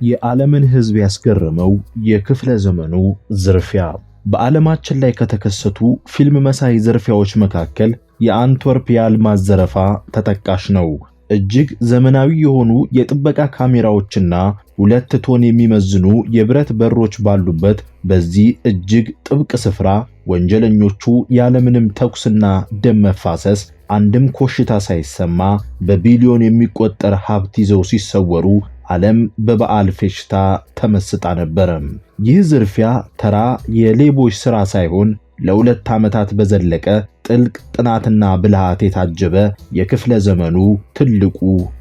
የዓለምን ሕዝብ ያስገረመው የክፍለ ዘመኑ ዝርፊያ። በዓለማችን ላይ ከተከሰቱ ፊልም መሳይ ዝርፊያዎች መካከል የአንትወርፕ የአልማዝ ዘረፋ ተጠቃሽ ነው። እጅግ ዘመናዊ የሆኑ የጥበቃ ካሜራዎችና 2 ቶን የሚመዝኑ የብረት በሮች ባሉበት በዚህ እጅግ ጥብቅ ስፍራ ወንጀለኞቹ ያለምንም ተኩስና ደም መፋሰስ አንድም ኮሽታ ሳይሰማ በቢሊዮን የሚቆጠር ሀብት ይዘው ሲሰወሩ ዓለም በበዓል ፌሽታ ተመስጣ ነበር። ይህ ዝርፊያ ተራ የሌቦች ሥራ ሳይሆን ለ2 ዓመታት በዘለቀ ጥልቅ ጥናትና ብልሃት የታጀበ የክፍለ ዘመኑ ትልቁ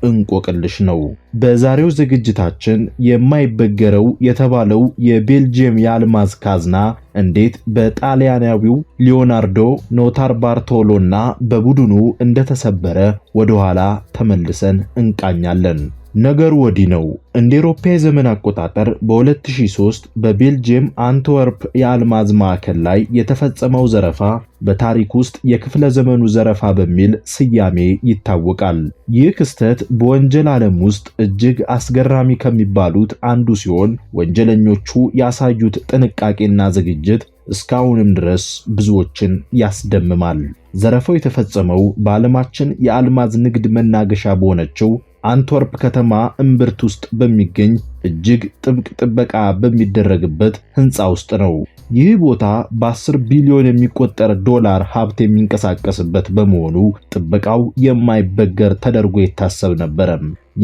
እንቆቅልሽ ነው። በዛሬው ዝግጅታችን የማይበገረው የተባለው የቤልጂየም የአልማዝ ካዝና እንዴት በጣሊያናዊው ሊዮናርዶ ኖታርባርቶሎና በቡድኑ እንደተሰበረ ወደ ኋላ ተመልሰን እንቃኛለን። ነገሩ ወዲህ ነው። እንደ አውሮፓ የዘመን አቆጣጠር በ2003 በቤልጂየም አንትወርፕ የአልማዝ ማዕከል ላይ የተፈጸመው ዘረፋ በታሪክ ውስጥ የክፍለ ዘመኑ ዘረፋ በሚል ስያሜ ይታወቃል። ይህ ክስተት በወንጀል ዓለም ውስጥ እጅግ አስገራሚ ከሚባሉት አንዱ ሲሆን ወንጀለኞቹ ያሳዩት ጥንቃቄና ዝግጅት እስካሁንም ድረስ ብዙዎችን ያስደምማል። ዘረፋው የተፈጸመው በዓለማችን የአልማዝ ንግድ መናገሻ በሆነችው አንትወርፕ ከተማ እምብርት ውስጥ በሚገኝ እጅግ ጥብቅ ጥበቃ በሚደረግበት ሕንፃ ውስጥ ነው። ይህ ቦታ በ10 ቢሊዮን የሚቆጠር ዶላር ሀብት የሚንቀሳቀስበት በመሆኑ ጥበቃው የማይበገር ተደርጎ ይታሰብ ነበር።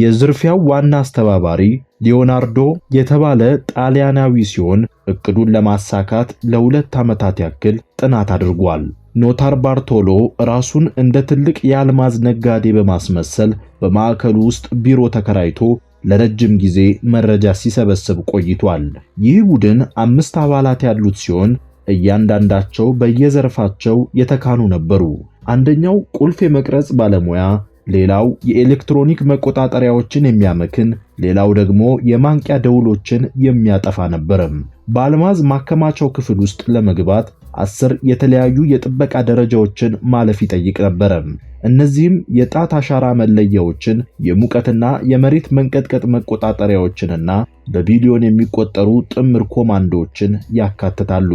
የዝርፊያው ዋና አስተባባሪ ሊዮናርዶ የተባለ ጣሊያናዊ ሲሆን እቅዱን ለማሳካት ለ2 ዓመታት ያክል ጥናት አድርጓል። ኖታርባርቶሎ ራሱን እንደ ትልቅ የአልማዝ ነጋዴ በማስመሰል በማዕከሉ ውስጥ ቢሮ ተከራይቶ ለረጅም ጊዜ መረጃ ሲሰበስብ ቆይቷል። ይህ ቡድን 5 አባላት ያሉት ሲሆን እያንዳንዳቸው በየዘርፋቸው የተካኑ ነበሩ። አንደኛው ቁልፍ የመቅረጽ ባለሙያ፣ ሌላው የኤሌክትሮኒክ መቆጣጠሪያዎችን የሚያመክን፣ ሌላው ደግሞ የማንቂያ ደውሎችን የሚያጠፋ ነበር። በአልማዝ ማከማቻው ክፍል ውስጥ ለመግባት 10 የተለያዩ የጥበቃ ደረጃዎችን ማለፍ ይጠይቅ ነበር። እነዚህም የጣት አሻራ መለያዎችን፣ የሙቀትና የመሬት መንቀጥቀጥ መቆጣጠሪያዎችንና በቢሊዮን የሚቆጠሩ ጥምር ኮማንዶዎችን ያካትታሉ።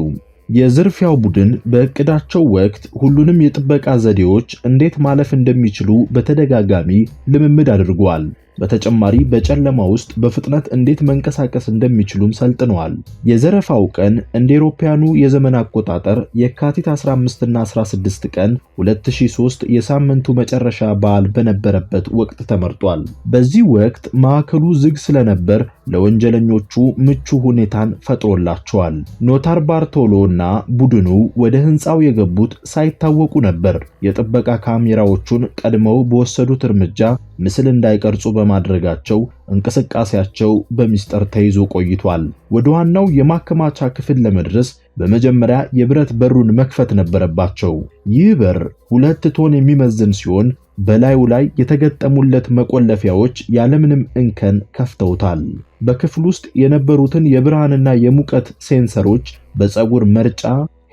የዝርፊያው ቡድን በእቅዳቸው ወቅት ሁሉንም የጥበቃ ዘዴዎች እንዴት ማለፍ እንደሚችሉ በተደጋጋሚ ልምምድ አድርጓል። በተጨማሪ በጨለማ ውስጥ በፍጥነት እንዴት መንቀሳቀስ እንደሚችሉም ሰልጥነዋል። የዘረፋው ቀን እንደ አውሮፓውያኑ የዘመን አቆጣጠር የካቲት 15 እና 16 ቀን 2003 የሳምንቱ መጨረሻ በዓል በነበረበት ወቅት ተመርጧል። በዚህ ወቅት ማዕከሉ ዝግ ስለነበር ለወንጀለኞቹ ምቹ ሁኔታን ፈጥሮላቸዋል። ኖታርባርቶሎ እና ቡድኑ ወደ ሕንፃው የገቡት ሳይታወቁ ነበር። የጥበቃ ካሜራዎቹን ቀድመው በወሰዱት እርምጃ ምስል እንዳይቀርጹ በማድረጋቸው እንቅስቃሴያቸው በሚስጥር ተይዞ ቆይቷል። ወደ ዋናው የማከማቻ ክፍል ለመድረስ በመጀመሪያ የብረት በሩን መክፈት ነበረባቸው። ይህ በር 2 ቶን የሚመዝን ሲሆን በላዩ ላይ የተገጠሙለት መቆለፊያዎች ያለምንም እንከን ከፍተውታል። በክፍል ውስጥ የነበሩትን የብርሃንና የሙቀት ሴንሰሮች በፀጉር መርጫ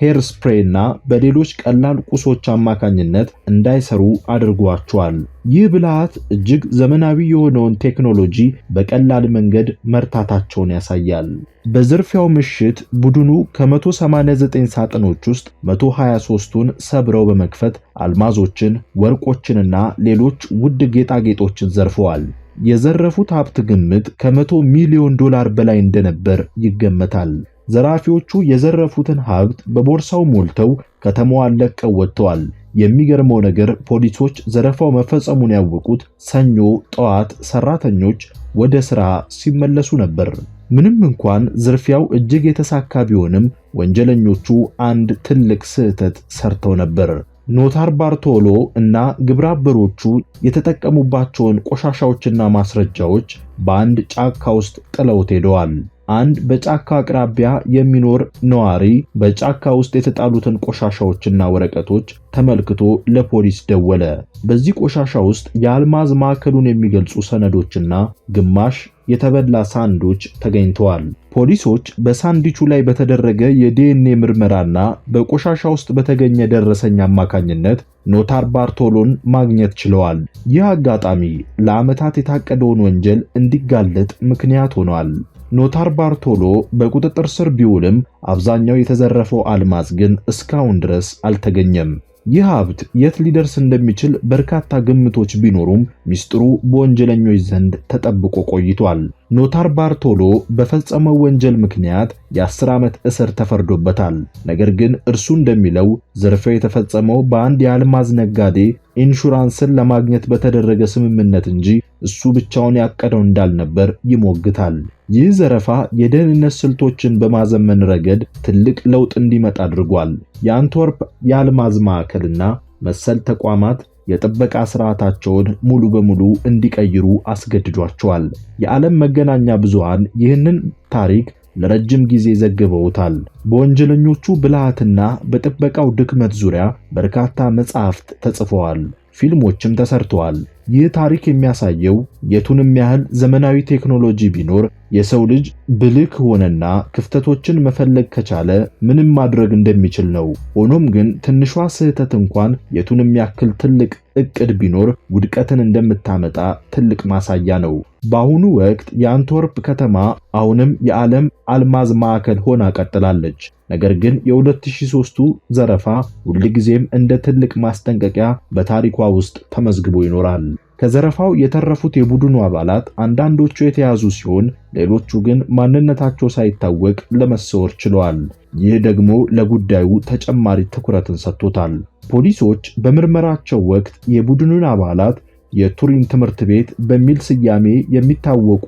ሄር ስፕሬይ እና በሌሎች ቀላል ቁሶች አማካኝነት እንዳይሰሩ አድርጓቸዋል። ይህ ብልሃት እጅግ ዘመናዊ የሆነውን ቴክኖሎጂ በቀላል መንገድ መርታታቸውን ያሳያል። በዝርፊያው ምሽት ቡድኑ ከ189 ሳጥኖች ውስጥ 123ቱን ሰብረው በመክፈት አልማዞችን፣ ወርቆችንና ሌሎች ውድ ጌጣጌጦችን ዘርፈዋል። የዘረፉት ሀብት ግምት ከ100 ሚሊዮን ዶላር በላይ እንደነበር ይገመታል። ዘራፊዎቹ የዘረፉትን ሀብት በቦርሳው ሞልተው ከተማዋን ለቀው ወጥተዋል። የሚገርመው ነገር ፖሊሶች ዘረፋው መፈጸሙን ያወቁት ሰኞ ጠዋት ሰራተኞች ወደ ሥራ ሲመለሱ ነበር። ምንም እንኳን ዝርፊያው እጅግ የተሳካ ቢሆንም ወንጀለኞቹ አንድ ትልቅ ስህተት ሰርተው ነበር። ኖታርባርቶሎ እና ግብረአበሮቹ የተጠቀሙባቸውን ቆሻሻዎችና ማስረጃዎች በአንድ ጫካ ውስጥ ጥለውት ሄደዋል። አንድ በጫካ አቅራቢያ የሚኖር ነዋሪ በጫካ ውስጥ የተጣሉትን ቆሻሻዎችና ወረቀቶች ተመልክቶ ለፖሊስ ደወለ። በዚህ ቆሻሻ ውስጥ የአልማዝ ማዕከሉን የሚገልጹ ሰነዶችና ግማሽ የተበላ ሳንዶች ተገኝተዋል። ፖሊሶች በሳንድዊቹ ላይ በተደረገ የዲኤንኤ ምርመራና በቆሻሻ ውስጥ በተገኘ ደረሰኝ አማካኝነት ኖታር ባርቶሎን ማግኘት ችለዋል። ይህ አጋጣሚ ለዓመታት የታቀደውን ወንጀል እንዲጋለጥ ምክንያት ሆኗል። ኖታር ባርቶሎ በቁጥጥር ስር ቢውልም አብዛኛው የተዘረፈው አልማዝ ግን እስካሁን ድረስ አልተገኘም። ይህ ሀብት የት ሊደርስ እንደሚችል በርካታ ግምቶች ቢኖሩም ሚስጥሩ በወንጀለኞች ዘንድ ተጠብቆ ቆይቷል። ኖታር ባርቶሎ በፈጸመው ወንጀል ምክንያት የ10 ዓመት እስር ተፈርዶበታል። ነገር ግን እርሱ እንደሚለው ዝርፊያው የተፈጸመው በአንድ የአልማዝ ነጋዴ ኢንሹራንስን ለማግኘት በተደረገ ስምምነት እንጂ እሱ ብቻውን ያቀደው እንዳልነበር ይሞግታል። ይህ ዘረፋ የደህንነት ስልቶችን በማዘመን ረገድ ትልቅ ለውጥ እንዲመጣ አድርጓል። የአንትወርፕ የአልማዝ ማዕከልና መሰል ተቋማት የጥበቃ ስርዓታቸውን ሙሉ በሙሉ እንዲቀይሩ አስገድዷቸዋል። የዓለም መገናኛ ብዙሃን ይህንን ታሪክ ለረጅም ጊዜ ዘግበውታል። በወንጀለኞቹ ብልሃትና በጥበቃው ድክመት ዙሪያ በርካታ መጻሕፍት ተጽፈዋል፣ ፊልሞችም ተሰርተዋል። ይህ ታሪክ የሚያሳየው የቱንም ያህል ዘመናዊ ቴክኖሎጂ ቢኖር የሰው ልጅ ብልህ ሆነና ክፍተቶችን መፈለግ ከቻለ ምንም ማድረግ እንደሚችል ነው። ሆኖም ግን ትንሿ ስህተት እንኳን የቱንም ያክል ትልቅ እቅድ ቢኖር ውድቀትን እንደምታመጣ ትልቅ ማሳያ ነው። በአሁኑ ወቅት የአንትወርፕ ከተማ አሁንም የዓለም አልማዝ ማዕከል ሆና ቀጥላለች። ነገር ግን የ2003ቱ ዘረፋ ሁልጊዜም እንደ ትልቅ ማስጠንቀቂያ በታሪኳ ውስጥ ተመዝግቦ ይኖራል። ከዘረፋው የተረፉት የቡድኑ አባላት አንዳንዶቹ የተያዙ ሲሆን ሌሎቹ ግን ማንነታቸው ሳይታወቅ ለመሰወር ችለዋል። ይህ ደግሞ ለጉዳዩ ተጨማሪ ትኩረትን ሰጥቶታል። ፖሊሶች በምርመራቸው ወቅት የቡድኑን አባላት የቱሪን ትምህርት ቤት በሚል ስያሜ የሚታወቁ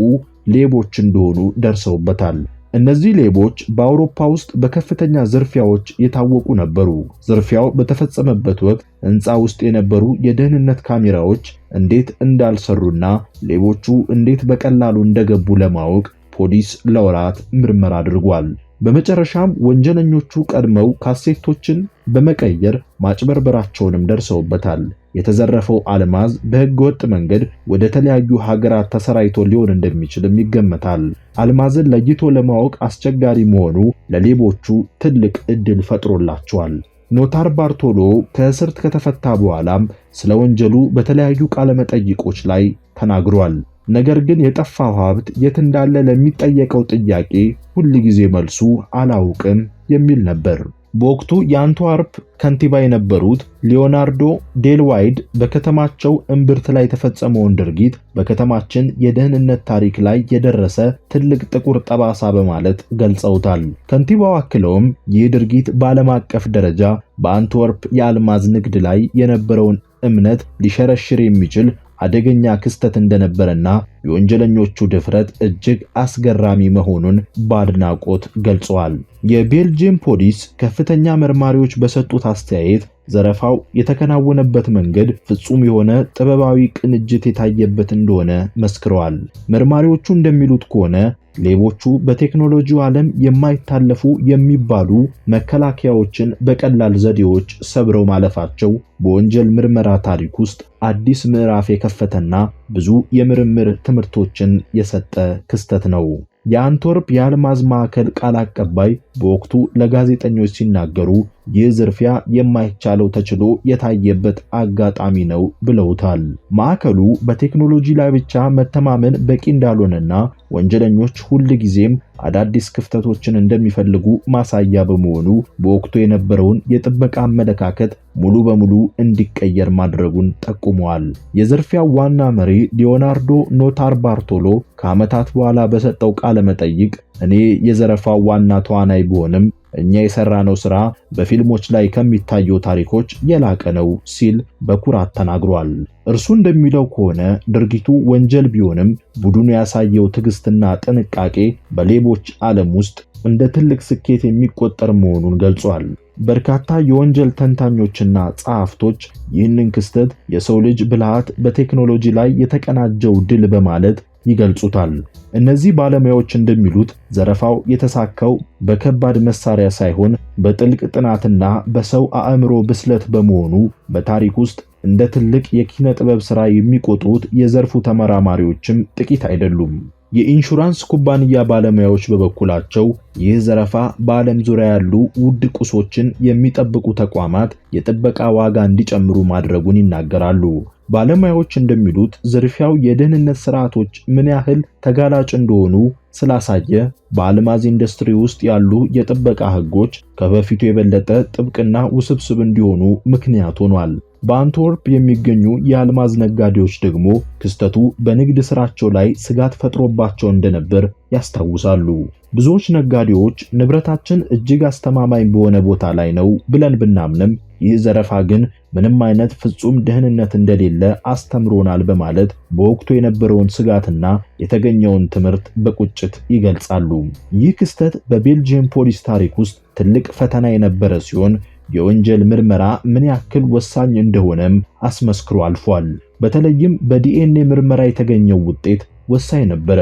ሌቦች እንደሆኑ ደርሰውበታል። እነዚህ ሌቦች በአውሮፓ ውስጥ በከፍተኛ ዝርፊያዎች የታወቁ ነበሩ። ዝርፊያው በተፈጸመበት ወቅት ሕንፃ ውስጥ የነበሩ የደህንነት ካሜራዎች እንዴት እንዳልሰሩና ሌቦቹ እንዴት በቀላሉ እንደገቡ ለማወቅ ፖሊስ ለወራት ምርመራ አድርጓል። በመጨረሻም ወንጀለኞቹ ቀድመው ካሴቶችን በመቀየር ማጭበርበራቸውንም ደርሰውበታል። የተዘረፈው አልማዝ በሕገወጥ መንገድ ወደ ተለያዩ ሀገራት ተሰራይቶ ሊሆን እንደሚችልም ይገመታል። አልማዝን ለይቶ ለማወቅ አስቸጋሪ መሆኑ ለሌቦቹ ትልቅ ዕድል ፈጥሮላቸዋል። ኖታር ባርቶሎ ከእስር ከተፈታ በኋላም ስለ ወንጀሉ በተለያዩ ቃለ መጠይቆች ላይ ተናግሯል። ነገር ግን የጠፋው ሀብት የት እንዳለ ለሚጠየቀው ጥያቄ ሁልጊዜ መልሱ አላውቅም የሚል ነበር። በወቅቱ የአንትዋርፕ ከንቲባ የነበሩት ሊዮናርዶ ዴልዋይድ በከተማቸው እምብርት ላይ የተፈጸመውን ድርጊት በከተማችን የደህንነት ታሪክ ላይ የደረሰ ትልቅ ጥቁር ጠባሳ በማለት ገልጸውታል። ከንቲባው አክለውም ይህ ድርጊት በዓለም አቀፍ ደረጃ በአንትወርፕ የአልማዝ ንግድ ላይ የነበረውን እምነት ሊሸረሽር የሚችል አደገኛ ክስተት እንደነበረና የወንጀለኞቹ ድፍረት እጅግ አስገራሚ መሆኑን በአድናቆት ገልጸዋል። የቤልጂየም ፖሊስ ከፍተኛ መርማሪዎች በሰጡት አስተያየት ዘረፋው የተከናወነበት መንገድ ፍጹም የሆነ ጥበባዊ ቅንጅት የታየበት እንደሆነ መስክረዋል። መርማሪዎቹ እንደሚሉት ከሆነ ሌቦቹ በቴክኖሎጂው ዓለም የማይታለፉ የሚባሉ መከላከያዎችን በቀላል ዘዴዎች ሰብረው ማለፋቸው በወንጀል ምርመራ ታሪክ ውስጥ አዲስ ምዕራፍ የከፈተና ብዙ የምርምር ትምህርቶችን የሰጠ ክስተት ነው። የአንትወርፕ የአልማዝ ማዕከል ቃል አቀባይ በወቅቱ ለጋዜጠኞች ሲናገሩ ይህ ዝርፊያ የማይቻለው ተችሎ የታየበት አጋጣሚ ነው ብለውታል። ማዕከሉ በቴክኖሎጂ ላይ ብቻ መተማመን በቂ እንዳልሆነና ወንጀለኞች ሁልጊዜም አዳዲስ ክፍተቶችን እንደሚፈልጉ ማሳያ በመሆኑ በወቅቱ የነበረውን የጥበቃ አመለካከት ሙሉ በሙሉ እንዲቀየር ማድረጉን ጠቁመዋል። የዝርፊያው ዋና መሪ ሊዮናርዶ ኖታር ባርቶሎ ከዓመታት በኋላ በሰጠው ቃለ መጠይቅ እኔ የዘረፋው ዋና ተዋናይ ብሆንም እኛ የሰራነው ሥራ በፊልሞች ላይ ከሚታዩ ታሪኮች የላቀ ነው ሲል በኩራት ተናግሯል። እርሱ እንደሚለው ከሆነ ድርጊቱ ወንጀል ቢሆንም ቡድኑ ያሳየው ትዕግስትና ጥንቃቄ በሌቦች ዓለም ውስጥ እንደ ትልቅ ስኬት የሚቆጠር መሆኑን ገልጿል። በርካታ የወንጀል ተንታኞችና ጸሐፍቶች ይህንን ክስተት የሰው ልጅ ብልሃት በቴክኖሎጂ ላይ የተቀናጀው ድል በማለት ይገልጹታል። እነዚህ ባለሙያዎች እንደሚሉት ዘረፋው የተሳካው በከባድ መሳሪያ ሳይሆን በጥልቅ ጥናትና በሰው አእምሮ ብስለት በመሆኑ በታሪክ ውስጥ እንደ ትልቅ የኪነ ጥበብ ሥራ የሚቆጥሩት የዘርፉ ተመራማሪዎችም ጥቂት አይደሉም። የኢንሹራንስ ኩባንያ ባለሙያዎች በበኩላቸው ይህ ዘረፋ በዓለም ዙሪያ ያሉ ውድ ቁሶችን የሚጠብቁ ተቋማት የጥበቃ ዋጋ እንዲጨምሩ ማድረጉን ይናገራሉ። ባለሙያዎች እንደሚሉት ዝርፊያው የደህንነት ስርዓቶች ምን ያህል ተጋላጭ እንደሆኑ ስላሳየ በአልማዝ ኢንዱስትሪ ውስጥ ያሉ የጥበቃ ህጎች ከበፊቱ የበለጠ ጥብቅና ውስብስብ እንዲሆኑ ምክንያት ሆኗል። በአንትወርፕ የሚገኙ የአልማዝ ነጋዴዎች ደግሞ ክስተቱ በንግድ ስራቸው ላይ ስጋት ፈጥሮባቸው እንደነበር ያስታውሳሉ። ብዙዎች ነጋዴዎች ንብረታችን እጅግ አስተማማኝ በሆነ ቦታ ላይ ነው ብለን ብናምንም ይህ ዘረፋ ግን ምንም አይነት ፍጹም ደህንነት እንደሌለ አስተምሮናል በማለት በወቅቱ የነበረውን ስጋትና የተገኘውን ትምህርት በቁጭት ይገልጻሉ። ይህ ክስተት በቤልጂየም ፖሊስ ታሪክ ውስጥ ትልቅ ፈተና የነበረ ሲሆን የወንጀል ምርመራ ምን ያክል ወሳኝ እንደሆነም አስመስክሮ አልፏል። በተለይም በዲኤንኤ ምርመራ የተገኘው ውጤት ወሳኝ ነበረ።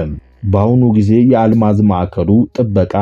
በአሁኑ ጊዜ የአልማዝ ማዕከሉ ጥበቃ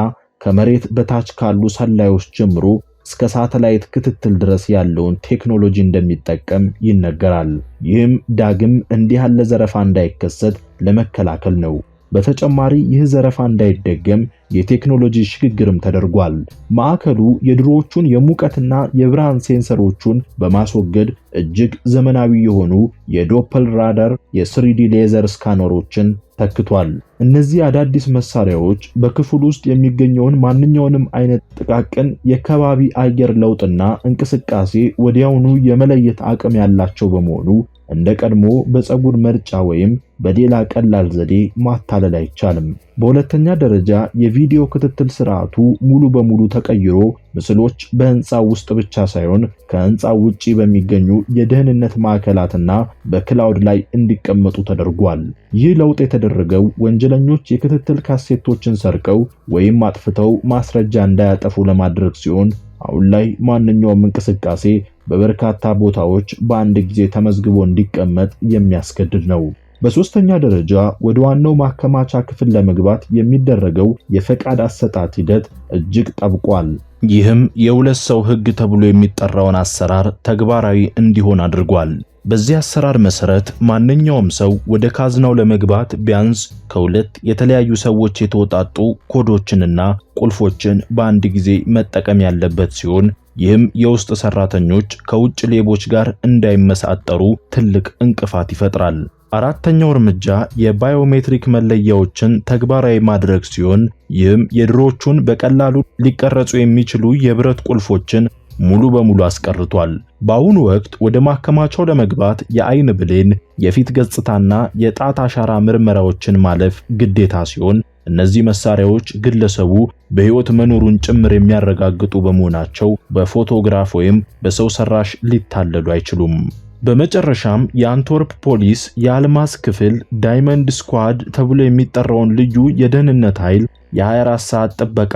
ከመሬት በታች ካሉ ሰላዮች ጀምሮ እስከ ሳተላይት ክትትል ድረስ ያለውን ቴክኖሎጂ እንደሚጠቀም ይነገራል። ይህም ዳግም እንዲህ ያለ ዘረፋ እንዳይከሰት ለመከላከል ነው። በተጨማሪ ይህ ዘረፋ እንዳይደገም የቴክኖሎጂ ሽግግርም ተደርጓል። ማዕከሉ የድሮዎቹን የሙቀትና የብርሃን ሴንሰሮቹን በማስወገድ እጅግ ዘመናዊ የሆኑ የዶፕል ራዳር የ3D ሌዘር ስካነሮችን ተክቷል። እነዚህ አዳዲስ መሳሪያዎች በክፍል ውስጥ የሚገኘውን ማንኛውንም አይነት ጥቃቅን የከባቢ አየር ለውጥና እንቅስቃሴ ወዲያውኑ የመለየት አቅም ያላቸው በመሆኑ እንደ ቀድሞ በፀጉር መርጫ ወይም በሌላ ቀላል ዘዴ ማታለል አይቻልም። በሁለተኛ ደረጃ የቪዲዮ ክትትል ስርዓቱ ሙሉ በሙሉ ተቀይሮ ምስሎች በህንፃው ውስጥ ብቻ ሳይሆን ከህንፃው ውጪ በሚገኙ የደህንነት ማዕከላትና በክላውድ ላይ እንዲቀመጡ ተደርጓል። ይህ ለውጥ የተደረገው ወንጀለኞች የክትትል ካሴቶችን ሰርቀው ወይም አጥፍተው ማስረጃ እንዳያጠፉ ለማድረግ ሲሆን አሁን ላይ ማንኛውም እንቅስቃሴ በበርካታ ቦታዎች በአንድ ጊዜ ተመዝግቦ እንዲቀመጥ የሚያስገድድ ነው። በሶስተኛ ደረጃ ወደ ዋናው ማከማቻ ክፍል ለመግባት የሚደረገው የፈቃድ አሰጣጥ ሂደት እጅግ ጠብቋል። ይህም የሁለት ሰው ህግ ተብሎ የሚጠራውን አሰራር ተግባራዊ እንዲሆን አድርጓል። በዚህ አሰራር መሰረት ማንኛውም ሰው ወደ ካዝናው ለመግባት ቢያንስ ከሁለት የተለያዩ ሰዎች የተወጣጡ ኮዶችንና ቁልፎችን በአንድ ጊዜ መጠቀም ያለበት ሲሆን ይህም የውስጥ ሰራተኞች ከውጭ ሌቦች ጋር እንዳይመሳጠሩ ትልቅ እንቅፋት ይፈጥራል። አራተኛው እርምጃ የባዮሜትሪክ መለያዎችን ተግባራዊ ማድረግ ሲሆን ይህም የድሮዎቹን በቀላሉ ሊቀረጹ የሚችሉ የብረት ቁልፎችን ሙሉ በሙሉ አስቀርቷል። በአሁኑ ወቅት ወደ ማከማቻው ለመግባት የአይን ብሌን፣ የፊት ገጽታና የጣት አሻራ ምርመራዎችን ማለፍ ግዴታ ሲሆን እነዚህ መሳሪያዎች ግለሰቡ በሕይወት መኖሩን ጭምር የሚያረጋግጡ በመሆናቸው በፎቶግራፍ ወይም በሰው ሰራሽ ሊታለሉ አይችሉም። በመጨረሻም የአንትወርፕ ፖሊስ የአልማዝ ክፍል ዳይመንድ ስኳድ ተብሎ የሚጠራውን ልዩ የደህንነት ኃይል የ24 ሰዓት ጥበቃ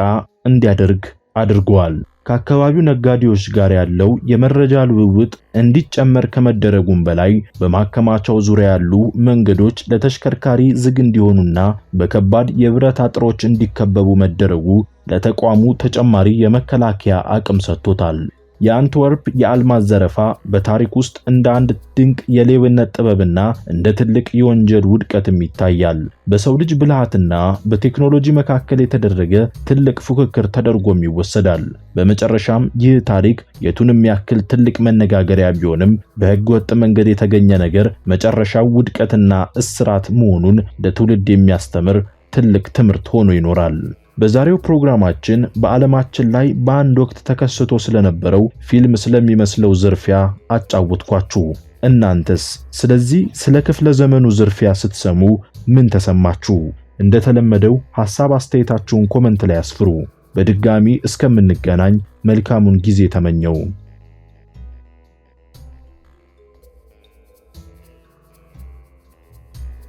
እንዲያደርግ አድርጓል። ከአካባቢው ነጋዴዎች ጋር ያለው የመረጃ ልውውጥ እንዲጨመር ከመደረጉም በላይ በማከማቻው ዙሪያ ያሉ መንገዶች ለተሽከርካሪ ዝግ እንዲሆኑና በከባድ የብረት አጥሮች እንዲከበቡ መደረጉ ለተቋሙ ተጨማሪ የመከላከያ አቅም ሰጥቶታል። የአንትወርፕ የአልማዝ ዘረፋ በታሪክ ውስጥ እንደ አንድ ድንቅ የሌብነት ጥበብና እንደ ትልቅ የወንጀል ውድቀትም ይታያል። በሰው ልጅ ብልሃትና በቴክኖሎጂ መካከል የተደረገ ትልቅ ፉክክር ተደርጎም ይወሰዳል። በመጨረሻም ይህ ታሪክ የቱንም ያክል ትልቅ መነጋገሪያ ቢሆንም በሕገወጥ መንገድ የተገኘ ነገር መጨረሻው ውድቀትና እስራት መሆኑን ለትውልድ የሚያስተምር ትልቅ ትምህርት ሆኖ ይኖራል። በዛሬው ፕሮግራማችን በዓለማችን ላይ በአንድ ወቅት ተከስቶ ስለነበረው ፊልም ስለሚመስለው ዝርፊያ አጫወትኳችሁ። እናንተስ ስለዚህ ስለ ክፍለ ዘመኑ ዝርፊያ ስትሰሙ ምን ተሰማችሁ? እንደተለመደው ሐሳብ አስተያየታችሁን ኮሜንት ላይ አስፍሩ። በድጋሚ እስከምንገናኝ መልካሙን ጊዜ ተመኘው።